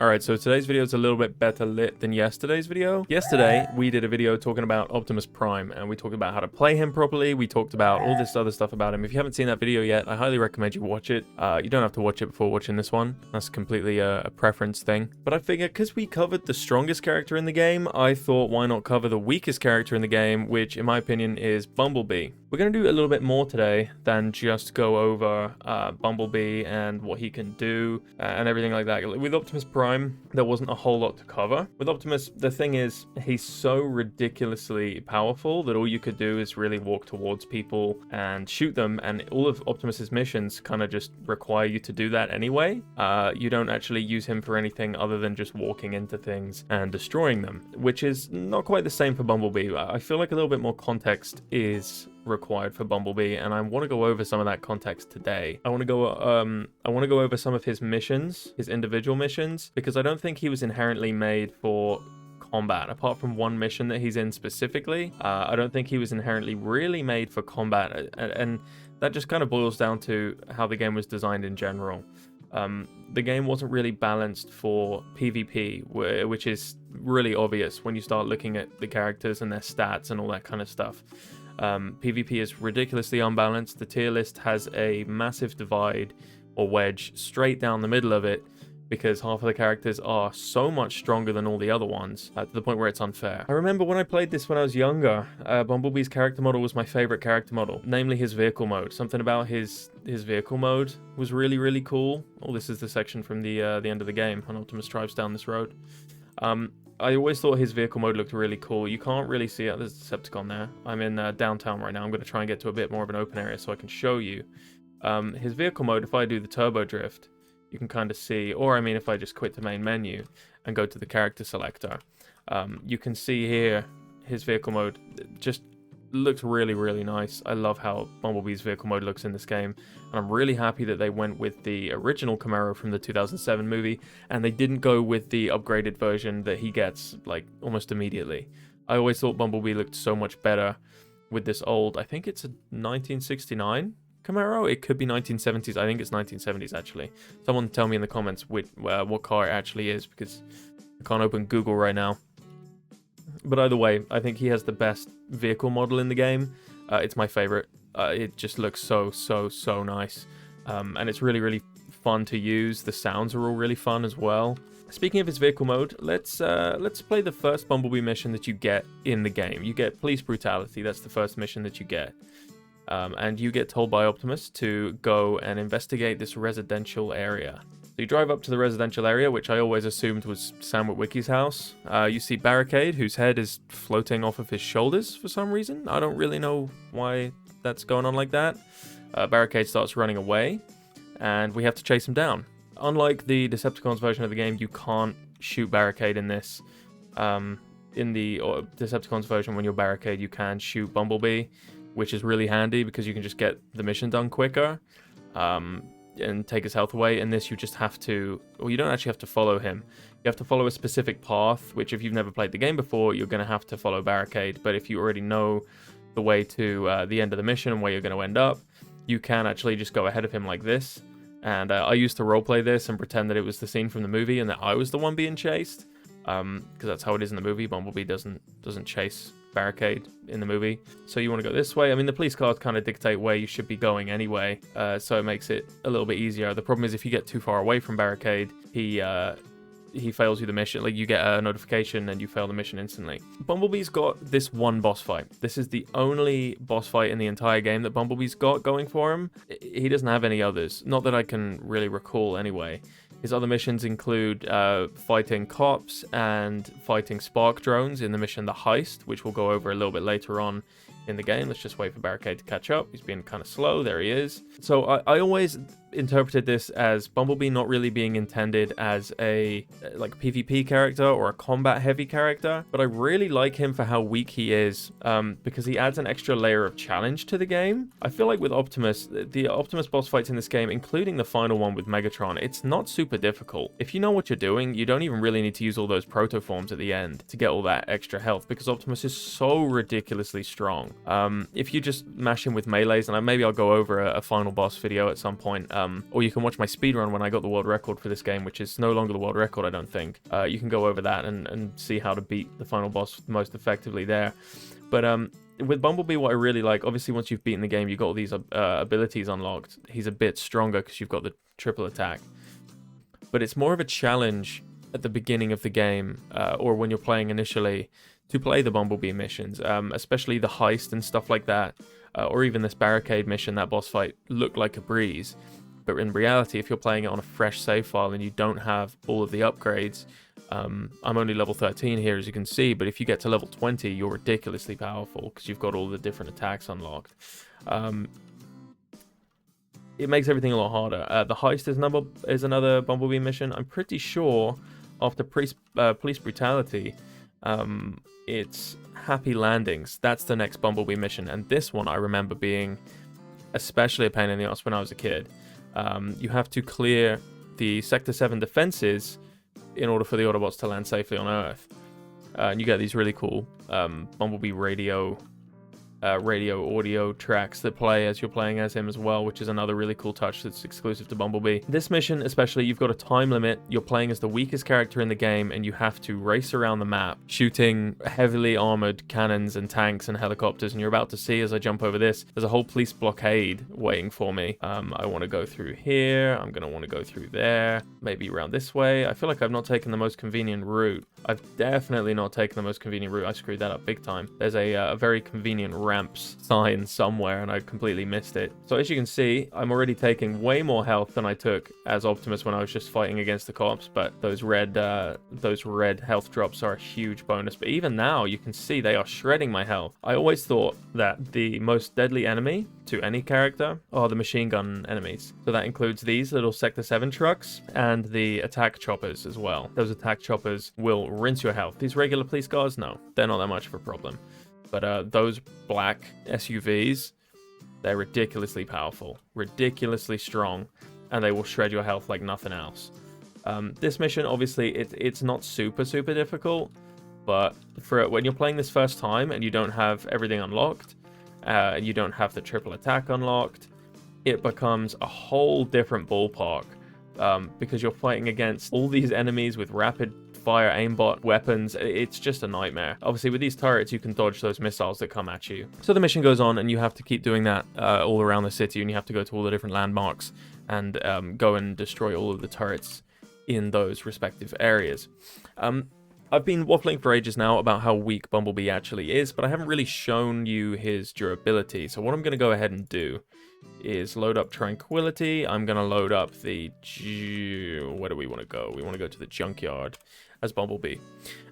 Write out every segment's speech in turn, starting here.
Alright, so today's video is a little bit better lit than yesterday's video. Yesterday, we did a video talking about Optimus Prime, and we talked about how to play him properly. We talked about all this other stuff about him. If you haven't seen that video yet, I highly recommend you watch it. You don't have to watch it before watching this one. That's completely a preference thing. But I figured, because we covered the strongest character in the game, I thought why not cover the weakest character in the game, which in my opinion is Bumblebee. We're going to do a little bit more today than just go over Bumblebee and what he can do and everything like that. With Optimus Prime, there wasn't a whole lot to cover. With Optimus, the thing is, he's so ridiculously powerful that all you could do is really walk towards people and shoot them, and all of Optimus's missions kind of just require you to do that anyway. You don't actually use him for anything other than just walking into things and destroying them, which is not quite the same for Bumblebee. I feel like a little bit more context is required for Bumblebee, and I want to go over some of that context today. I want to go over some of his missions, his individual missions, because I don't think he was inherently made for combat. Apart from one mission that he's in specifically, I don't think he was inherently really made for combat, and that just kind of boils down to how the game was designed in general. The game wasn't really balanced for PvP, which is really obvious when you start looking at the characters and their stats and all that kind of stuff. PvP is ridiculously unbalanced. The tier list has a massive divide or wedge straight down the middle of it, because half of the characters are so much stronger than all the other ones, to the point where it's unfair. I remember when I played this when I was younger, Bumblebee's character model was my favorite character model, namely his vehicle mode. Something about his vehicle mode was really, really cool. Oh, this is the section from the end of the game when Optimus drives down this road. I always thought his vehicle mode looked really cool. You can't really see it. There's a Decepticon there. I'm in downtown right now. I'm going to try and get to a bit more of an open area so I can show you. His vehicle mode, if I do the turbo drift, you can kind of see, or I mean if I just quit the main menu and go to the character selector, you can see here his vehicle mode just looks really, really nice. I love how Bumblebee's vehicle mode looks in this game, and I'm really happy that they went with the original Camaro from the 2007 movie, and they didn't go with the upgraded version that he gets like almost immediately. I always thought Bumblebee looked so much better with this old, I think it's a 1969 Camaro. It could be 1970s. I think it's 1970s actually. Someone tell me in the comments what car it actually is, because I can't open Google right now. But either way, I think he has the best vehicle model in the game. It's my favorite. It just looks so nice. And it's really, really fun to use. The sounds are all really fun as well. Speaking of his vehicle mode, let's play the first Bumblebee mission that you get in the game. You get Police Brutality. That's the first mission that you get. And you get told by Optimus to go and investigate this residential area. So you drive up to the residential area, which I always assumed was Sam Witwicky's house. You see Barricade, whose head is floating off of his shoulders for some reason. I don't really know why that's going on like that. Barricade starts running away, and we have to chase him down. Unlike the Decepticons version of the game, you can't shoot Barricade in this. In the Decepticons version, when you're Barricade, you can shoot Bumblebee, which is really handy because you can just get the mission done quicker. And take his health away. In this, you just have to, well, you don't actually have to follow him. You have to follow a specific path, which if you've never played the game before, you're going to have to follow Barricade. But if you already know the way to the end of the mission and where you're going to end up, you can actually just go ahead of him like this. And I used to roleplay this and pretend that it was the scene from the movie and that I was the one being chased. Because that's how it is in the movie. Bumblebee doesn't chase Barricade in the movie. So you want to go this way. I mean, the police cars kind of dictate where you should be going anyway, so it makes it a little bit easier. The problem is if you get too far away from Barricade, he fails you the mission. Like, you get a notification and you fail the mission instantly. Bumblebee's got this one boss fight. This is the only boss fight in the entire game that Bumblebee's got going for him. He doesn't have any others. Not that I can really recall anyway. His other missions include fighting cops and fighting spark drones in the mission The Heist, which we'll go over a little bit later on in the game. Let's just wait for Barricade to catch up. He's being kind of slow. There he is. So I always interpreted this as Bumblebee not really being intended as a like PvP character or a combat heavy character, but I really like him for how weak he is, because he adds an extra layer of challenge to the game. I feel like with Optimus, the Optimus boss fights in this game, including the final one with Megatron, it's not super difficult. If you know what you're doing, you don't even really need to use all those protoforms at the end to get all that extra health, because Optimus is so ridiculously strong. If you just mash him with melees, and maybe I'll go over a final boss video at some point, Or you can watch my speedrun when I got the world record for this game, which is no longer the world record, I don't think. You can go over that and see how to beat the final boss most effectively there. But with Bumblebee, what I really like, obviously once you've beaten the game, you've got all these abilities unlocked. He's a bit stronger because you've got the triple attack. But it's more of a challenge at the beginning of the game, or when you're playing initially, to play the Bumblebee missions, especially the heist and stuff like that, or even this barricade mission, that boss fight looked like a breeze. But in reality, if you're playing it on a fresh save file and you don't have all of the upgrades, I'm only level 13 here, as you can see, but if you get to level 20, you're ridiculously powerful because you've got all the different attacks unlocked. It makes everything a lot harder. The heist is another Bumblebee mission. I'm pretty sure after police brutality, it's Happy Landings. That's the next Bumblebee mission, and this one I remember being especially a pain in the ass when I was a kid. You have to clear the Sector 7 defenses in order for the Autobots to land safely on Earth. And you get these really cool Bumblebee radio audio tracks that play as you're playing as him as well, which is another really cool touch that's exclusive to Bumblebee. This mission especially, you've got a time limit. You're playing as the weakest character in the game, and you have to race around the map, shooting heavily armored cannons and tanks and helicopters. And you're about to see, as I jump over this, there's a whole police blockade waiting for me. I want to go through here. I'm going to want to go through there, maybe around this way. I feel like I've not taken the most convenient route. I've definitely not taken the most convenient route. I screwed that up big time. There's a very convenient ramps sign somewhere, and I completely missed it. So as you can see, I'm already taking way more health than I took as Optimus when I was just fighting against the cops, but those red health drops are a huge bonus. But even now, you can see they are shredding my health. I always thought that the most deadly enemy to any character are the machine gun enemies. So that includes these little Sector 7 trucks and the attack choppers as well. Those attack choppers will rinse your health. These regular police cars, no, they're not that much of a problem. But those black SUVs, they're ridiculously powerful, ridiculously strong, and they will shred your health like nothing else. This mission, obviously, it's not super difficult, but for when you're playing this first time and you don't have everything unlocked, and you don't have the triple attack unlocked, it becomes a whole different ballpark, because you're fighting against all these enemies with rapid fire aimbot weapons. It's just a nightmare. Obviously with these turrets you can dodge those missiles that come at you. So the mission goes on and you have to keep doing that all around the city, and you have to go to all the different landmarks and go and destroy all of the turrets in those respective areas. I've been waffling for ages now about how weak Bumblebee actually is, but I haven't really shown you his durability. So what I'm going to go ahead and do is load up Tranquility. I'm going to load up the... Where do we want to go? We want to go to the junkyard as Bumblebee.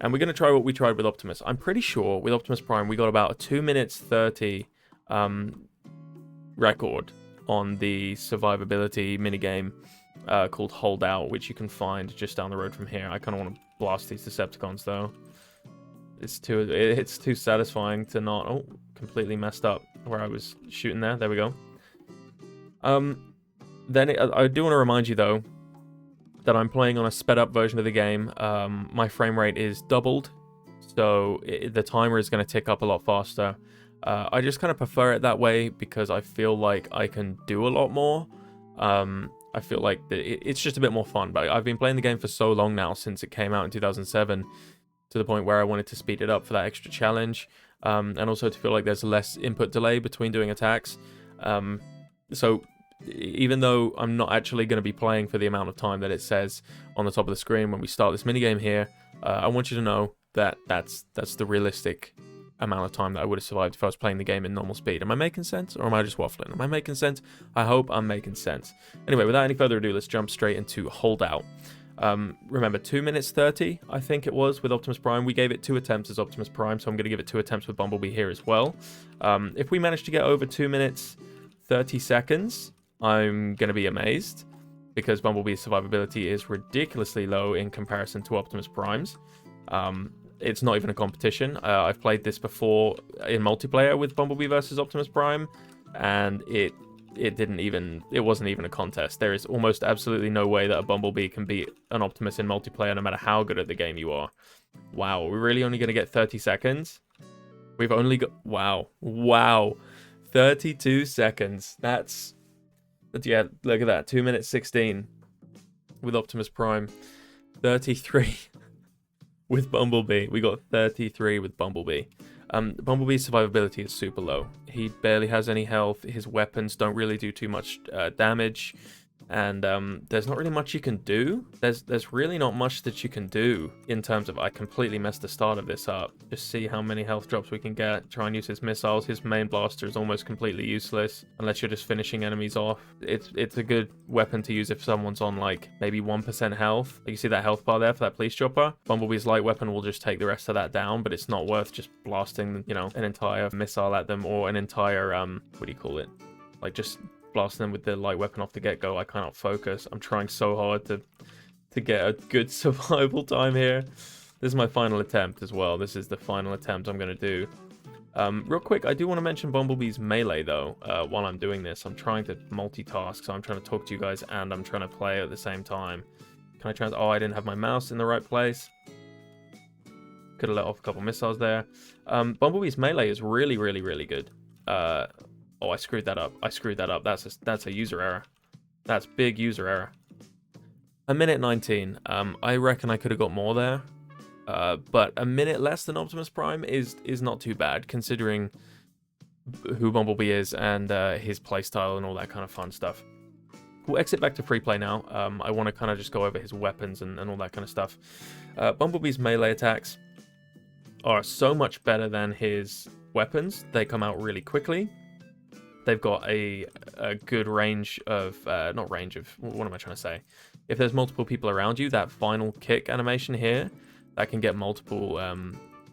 And we're going to try what we tried with Optimus. I'm pretty sure with Optimus Prime we got about a 2 minutes 30 record on the survivability minigame called Hold Out, which you can find just down the road from here. I kind of want to blast these Decepticons though. It's too satisfying to not... Oh, completely messed up where I was shooting there. There we go. I do want to remind you though that I'm playing on a sped up version of the game. My frame rate is doubled, so the timer is going to tick up a lot faster. I just kind of prefer it that way because I feel like I can do a lot more. I feel like it's just a bit more fun, but I've been playing the game for so long now, since it came out in 2007, to the point where I wanted to speed it up for that extra challenge, and also to feel like there's less input delay between doing attacks. So even though I'm not actually going to be playing for the amount of time that it says on the top of the screen when we start this minigame here, I want you to know that that's the realistic amount of time that I would have survived if I was playing the game in normal speed. Am I making sense, or am I just waffling? Am I making sense? I hope I'm making sense. Anyway, without any further ado, let's jump straight into Hold Out. Remember, 2 minutes 30, I think it was, with Optimus Prime. We gave it 2 attempts as Optimus Prime, so I'm going to give it 2 attempts with Bumblebee here as well. If we manage to get over 2 minutes 30 seconds, I'm going to be amazed, because Bumblebee's survivability is ridiculously low in comparison to Optimus Prime's. It's not even a competition. I've played this before in multiplayer with Bumblebee versus Optimus Prime, and it wasn't even a contest. There is almost absolutely no way that a Bumblebee can beat an Optimus in multiplayer, no matter how good at the game you are. Wow, we're really only going to get 30 seconds? We've only got... Wow. 32 seconds. That's But yeah, look at that. 2 minutes 16 with Optimus Prime. 33 with Bumblebee. We got 33 with Bumblebee. Bumblebee's survivability is super low. He barely has any health. His weapons don't really do too much damage. And there's not really much you can do. There's really not much that you can do in terms of... I completely messed the start of this up. Just see how many health drops we can get. Try and use his missiles. His main blaster is almost completely useless unless you're just finishing enemies off. It's a good weapon to use if someone's on like maybe 1% health. You see that health bar there for that police chopper? Bumblebee's light weapon will just take the rest of that down, but it's not worth just blasting, you know, an entire missile at them or an entire what do you call it? Like just blasting them with the light weapon off the get-go. I cannot focus. I'm trying so hard to get a good survival time here. This is my final attempt as well. This is the final attempt I'm going to do. Real quick, I do want to mention Bumblebee's melee, though, while I'm doing this. I'm trying to multitask, so I'm trying to talk to you guys and I'm trying to play at the same time. Can I oh, I didn't have my mouse in the right place. Could have let off a couple missiles there. Bumblebee's melee is really, really, really good. Oh, I screwed that up. I screwed that up. That's a user error. That's big user error. 1 minute 19. I reckon I could have got more there. But a minute less than Optimus Prime is not too bad, considering who Bumblebee is and his playstyle and all that kind of fun stuff. We'll exit back to free play now. I want to kind of just go over his weapons and all that kind of stuff. Bumblebee's melee attacks are so much better than his weapons. They come out really quickly. They've got a good range of, not range of, what am I trying to say? If there's multiple people around you, that final kick animation here, that can get multiple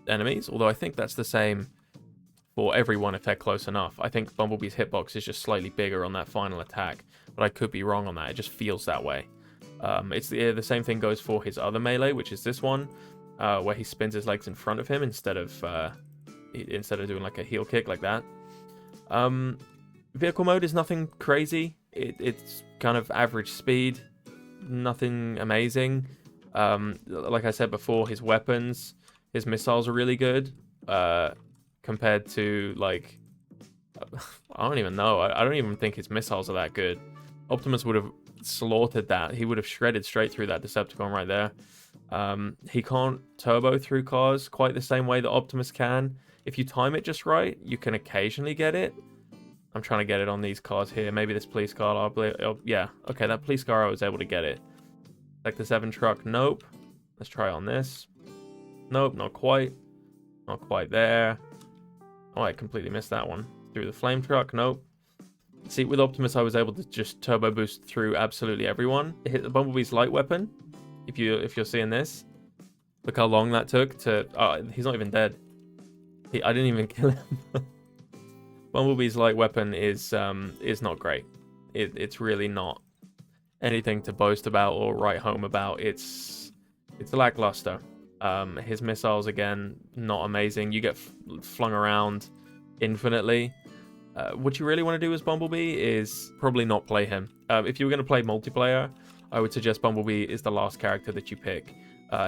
enemies. Although I think that's the same for everyone if they're close enough. I think Bumblebee's hitbox is just slightly bigger on that final attack, but I could be wrong on that. It just feels that way. It's the same thing goes for his other melee, which is this one, where he spins his legs in front of him instead of doing like a heel kick like that. Vehicle mode is nothing crazy. It's kind of average speed, nothing amazing. Like I said before, his weapons, his missiles are really good compared to, like, I don't even know. I don't even think his missiles are that good. Optimus would have slaughtered that. He would have shredded straight through that Decepticon right there. He can't turbo through cars quite the same way that Optimus can. If you time it just right, you can occasionally get it. I'm trying to get it on these cars here. Maybe this police car. Yeah, okay, that police car I was able to get it. Like the 7 truck, nope. Let's try on this. Nope, not quite. Not quite there. Oh, I completely missed that one. Through the flame truck, nope. See, with Optimus, I was able to just turbo boost through absolutely everyone. It hit the Bumblebee's light weapon. If you're seeing this, look how long that took to. Oh, he's not even dead. I didn't even kill him. Bumblebee's light weapon is not great. It's really not anything to boast about or write home about. It's lackluster. His missiles, again, not amazing. You get flung around infinitely. What you really want to do as Bumblebee is probably not play him. If you were going to play multiplayer, I would suggest Bumblebee is the last character that you pick.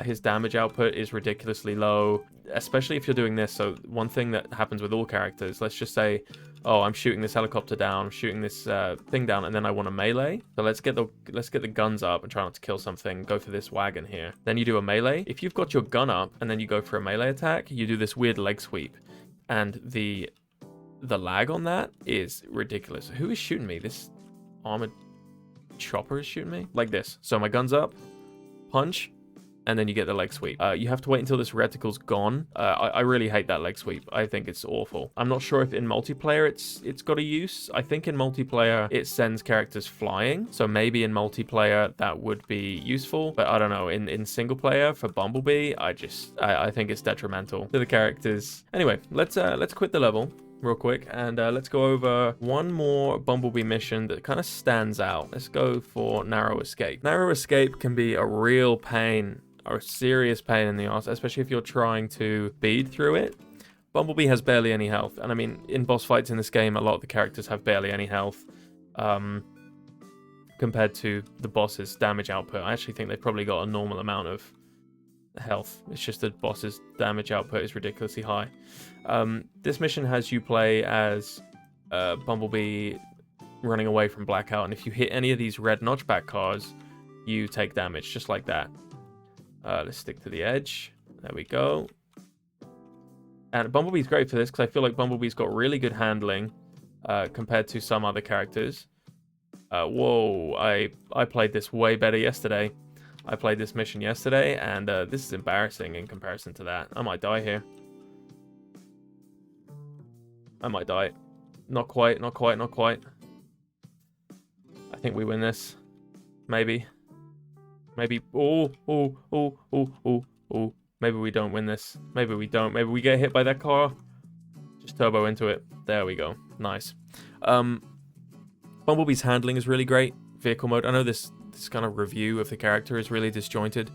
His damage output is ridiculously low, especially if you're doing this. So one thing that happens with all characters, let's just say, oh, I'm shooting this helicopter down, I'm shooting this thing down, and then I want a melee. So let's get the guns up and try not to kill something. Go for this wagon here. Then you do a melee. If you've got your gun up and then you go for a melee attack, you do this weird leg sweep, and the lag on that is ridiculous. Who is shooting me? This armored chopper is shooting me like this. So my gun's up, punch, and then you get the leg sweep. You have to wait until this reticle's gone. I really hate that leg sweep. I think it's awful. I'm not sure if in multiplayer it's got a use. I think in multiplayer it sends characters flying, so maybe in multiplayer that would be useful, but I don't know. In single player for Bumblebee, I think it's detrimental to the characters. Anyway, let's quit the level real quick, and let's go over one more Bumblebee mission that kind of stands out. Let's go for Narrow Escape. Narrow Escape can be a real pain, or a serious pain in the ass, especially if you're trying to speed through it. Bumblebee has barely any health, and I mean, in boss fights in this game, a lot of the characters have barely any health compared to the boss's damage output. I actually think they've probably got a normal amount of health. It's just that boss's damage output is ridiculously high. This mission has you play as Bumblebee running away from Blackout, and if you hit any of these red notchback cars, you take damage, just like that. Let's stick to the edge. There we go. And Bumblebee's great for this, because I feel like Bumblebee's got really good handling compared to some other characters. Whoa, I played this way better yesterday. I played this mission yesterday, and this is embarrassing in comparison to that. I might die here. I might die. Not quite, not quite, not quite. I think we win this. Maybe. Maybe. Oh. Maybe we don't win this. Maybe we don't. Maybe we get hit by that car. Just turbo into it. There we go. Nice. Bumblebee's handling is really great. Vehicle mode. I know this kind of review of the character is really disjointed.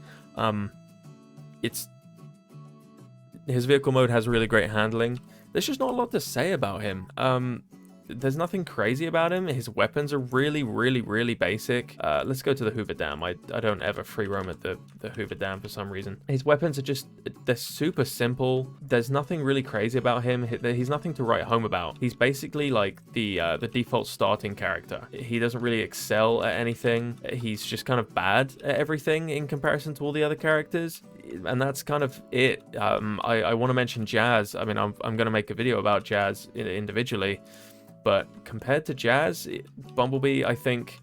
His vehicle mode has really great handling. There's just not a lot to say about him. There's nothing crazy about him. His weapons are really, really, really basic. Let's go to the Hoover Dam. I don't ever free roam at the Hoover Dam for some reason. His weapons are just, they're super simple. There's nothing really crazy about him. He's nothing to write home about. He's basically like the default starting character. He doesn't really excel at anything. He's just kind of bad at everything in comparison to all the other characters. And that's kind of it. I want to mention Jazz. I mean, I'm going to make a video about Jazz individually. But compared to Jazz, Bumblebee, I think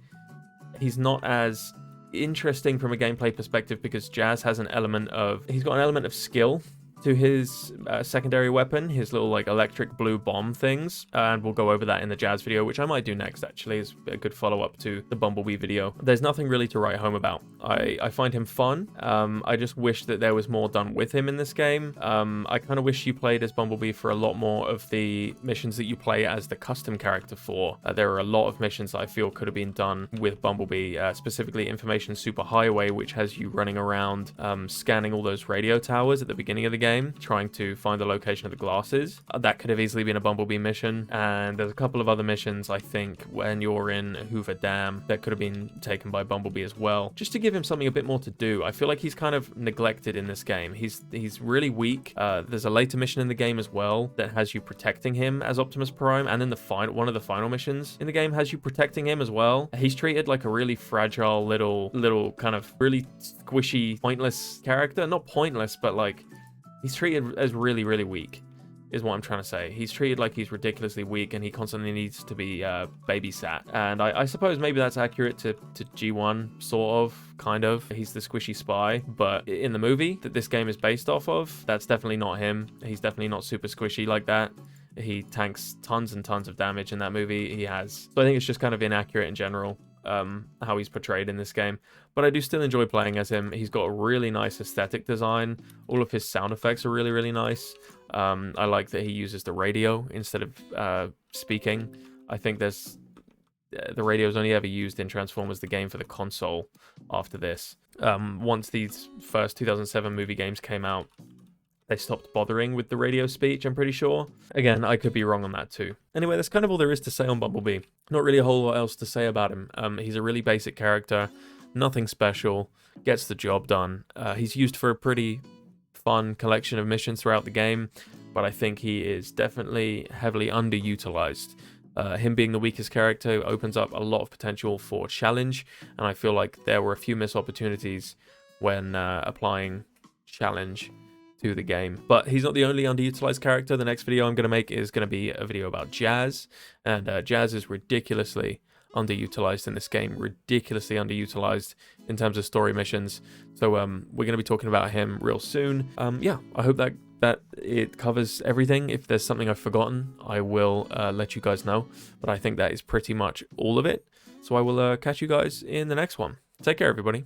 he's not as interesting from a gameplay perspective, because Jazz has an element of, he's got an element of skill to his secondary weapon, his little like electric blue bomb things, and we'll go over that in the Jazz video, which I might do next actually, is a good follow-up to the Bumblebee video. There's nothing really to write home about. I find him fun. I just wish that there was more done with him in this game. I kind of wish you played as Bumblebee for a lot more of the missions that you play as the custom character for. There are a lot of missions that I feel could have been done with Bumblebee, specifically Information Superhighway, which has you running around scanning all those radio towers at the beginning of the game, trying to find the location of the glasses. That could have easily been a Bumblebee mission. And there's a couple of other missions, I think, when you're in Hoover Dam, that could have been taken by Bumblebee as well, just to give him something a bit more to do. I feel like he's kind of neglected in this game. He's really weak. There's a later mission in the game as well that has you protecting him as Optimus Prime, and then one of the final missions in the game has you protecting him as well. He's treated like a really fragile little kind of really squishy, pointless character. Not pointless, but like he's treated as really, really weak, is what I'm trying to say. He's treated like he's ridiculously weak, and he constantly needs to be babysat. And I suppose maybe that's accurate to G1, sort of, kind of. He's the squishy spy, but in the movie that this game is based off of, that's definitely not him. He's definitely not super squishy like that. He tanks tons and tons of damage in that movie. He has. So I think it's just kind of inaccurate in general, how he's portrayed in this game. But I do still enjoy playing as him. He's got a really nice aesthetic design. All of his sound effects are really, really nice. I like that he uses the radio instead of speaking. I think the radio is only ever used in Transformers the game for the console after this. Once these first 2007 movie games came out, they stopped bothering with the radio speech, I'm pretty sure. Again, I could be wrong on that too. Anyway, that's kind of all there is to say on Bumblebee. Not really a whole lot else to say about him. He's a really basic character, nothing special, gets the job done. He's used for a pretty fun collection of missions throughout the game, but I think he is definitely heavily underutilized. Him being the weakest character opens up a lot of potential for challenge, and I feel like there were a few missed opportunities when applying challenge to the game. But he's not the only underutilized character. The next video I'm going to make is going to be a video about Jazz, and Jazz is ridiculously underutilized in this game, ridiculously underutilized in terms of story missions. So we're going to be talking about him real soon. Yeah, I hope that it covers everything. If there's something I've forgotten, I will let you guys know, but I think that is pretty much all of it. So I will catch you guys in the next one. Take care, everybody.